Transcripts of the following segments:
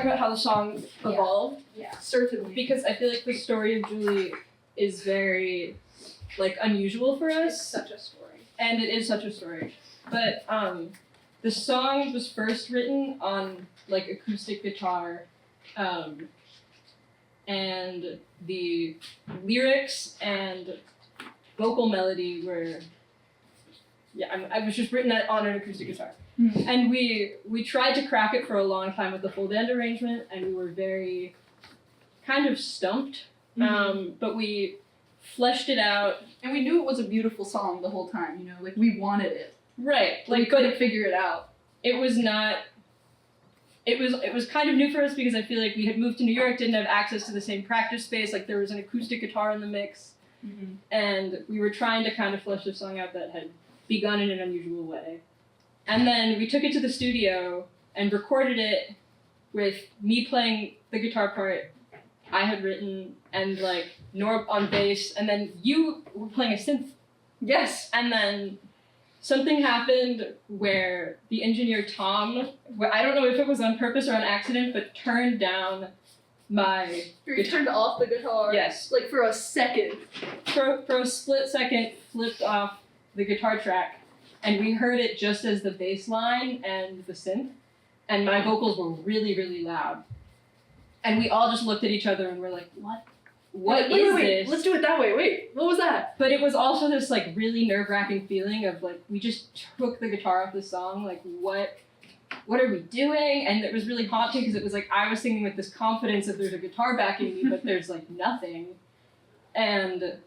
talk about how the song evolved? Yeah, certainly. Because I feel like the story of Julie is very, like, unusual for us. It's such a story. And it is such a story. But the song was first written on, like, acoustic guitar, and the lyrics and vocal melody were, I was just written on an acoustic guitar. Mm-hmm. And we tried to crack it for a long time with the full band arrangement, and we were very kind of stumped. But we fleshed it out. And we knew it was a beautiful song the whole time, you know, like we wanted it. Right. Like we couldn't figure it out. It was not, it was kind of new for us because I feel like we had moved to New York, didn't have access to the same practice space, like there was an acoustic guitar in the mix, and we were trying to kind of flesh the song out that had begun in an unusual way. And then we took it to the studio and recorded it with me playing the guitar part I had written, and like Norb on bass, and then you were playing a synth. Yes. And then something happened where the engineer Tom, I don't know if it was on purpose or on accident, but turned down my You turned off the guitar. Yes. Like for a second. For a split second, flipped off the guitar track, and we heard it just as the bass line and the synth, and my vocals were really, really loud. And we all just looked at each other and were like, what? What is this? Let's do it that way. Wait, what was that? But it was also this like really nerve-wracking feeling of like, we just took the guitar off the song, like what are we doing? And it was really haunting because it was like, I was singing with this confidence that there's a guitar backing me, but there's like nothing. And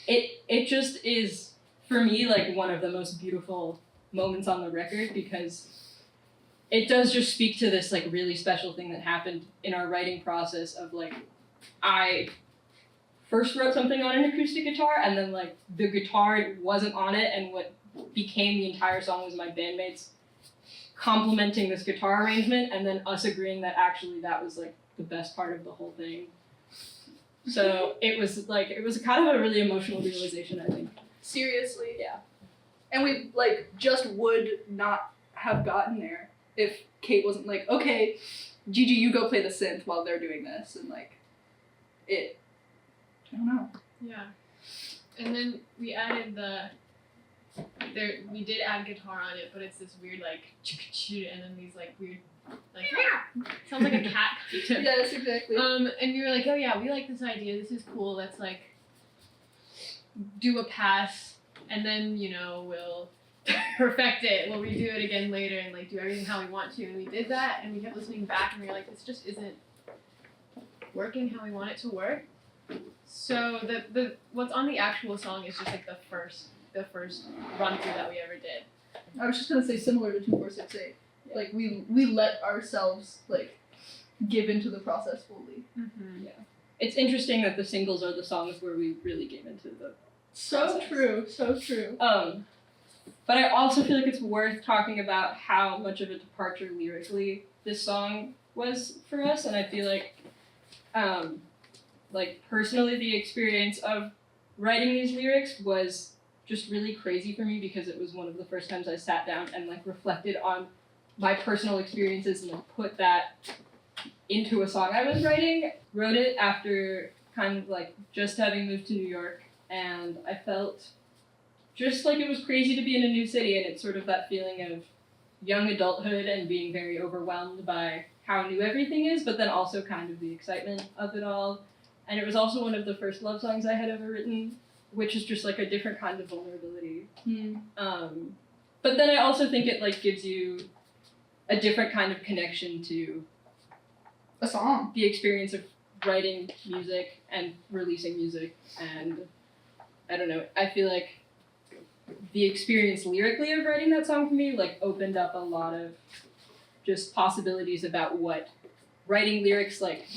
it just is, for me, like one of the most beautiful moments on the record because it does just speak to this like really special thing that happened in our writing process of like, I first wrote something on an acoustic guitar and then like the guitar wasn't on it, and what became the entire song was my bandmates complimenting this guitar arrangement and then us agreeing that actually that was like the best part of the whole thing. So it was kind of a really emotional realization, I think. Seriously. Yeah. And we like just would not have gotten there if Kate wasn't like, okay, Gigi, you go play the synth while they're doing this, and like I don't know. Yeah. And then we added we did add guitar on it, but it's this weird like and then these like weird like sounds like a cat. Yes, exactly. And we were like, oh yeah, we like this idea, this is cool, let's like do a pass and then, you know, we'll perfect it, we'll redo it again later and like do everything how we want to. And we did that and we kept listening back and we were like, this just isn't working how we want it to work. So the what's on the actual song is just like the first run through that we ever did. I was just gonna say similar to 2468. Yeah. Like we let ourselves like give into the process fully. Mm-hmm. Yeah. It's interesting that the singles are the songs where we really gave into the process. So true. But I also feel like it's worth talking about how much of a departure lyrically this song was for us, and I feel like personally the experience of writing these lyrics was just really crazy for me because it was one of the first times I sat down and like reflected on my personal experiences and like put that into a song I was writing. Wrote it after kind of like just having moved to New York, and I felt just like it was crazy to be in a new city, and it's sort of that feeling of young adulthood and being very overwhelmed by how new everything is, but then also kind of the excitement of it all. And it was also one of the first love songs I had ever written, which is just like a different kind of vulnerability. But then I also think it like gives you a different kind of connection to A song. the experience of writing music and releasing music. And I don't know, I feel like the experience lyrically of writing that song for me like opened up a lot of just possibilities about what writing lyrics like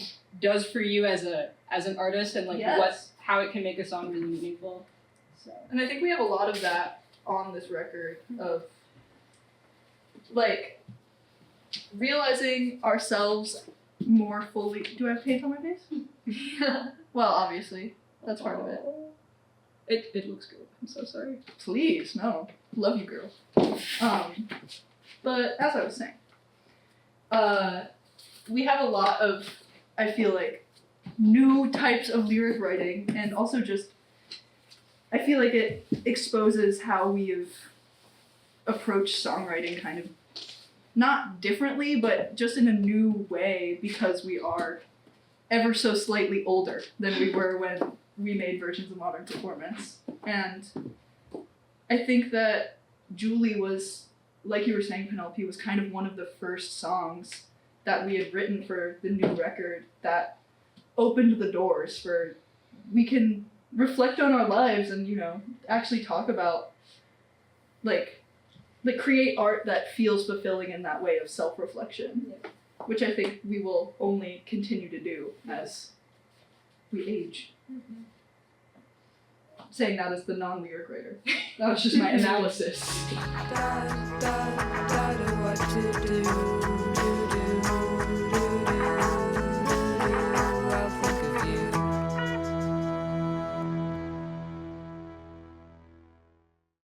does for you as an artist, and like Yes. how it can make a song really meaningful. So And I think we have a lot of that on this record of like realizing ourselves more fully. Do I have paint on my face? Well, obviously. That's part of it. It looks good. I'm so sorry. Please, no. Love you, girl. But as I was saying, we have a lot of, I feel like, new types of lyric writing, and also just, I feel like it exposes how we've approached songwriting kind of, not differently, but just in a new way, because we are ever so slightly older than we were when we made versions of Modern Performance. And I think that Julie was, like you were saying, Penelope, was kind of one of the first songs that we had written for the new record that opened the doors for, we can reflect on our lives and, you know, actually talk about, like create art that feels fulfilling in that way of self-reflection, which I think we will only continue to do as we age. Mm-hmm. Saying that as the non-lyric writer. That was just my analysis. What to do.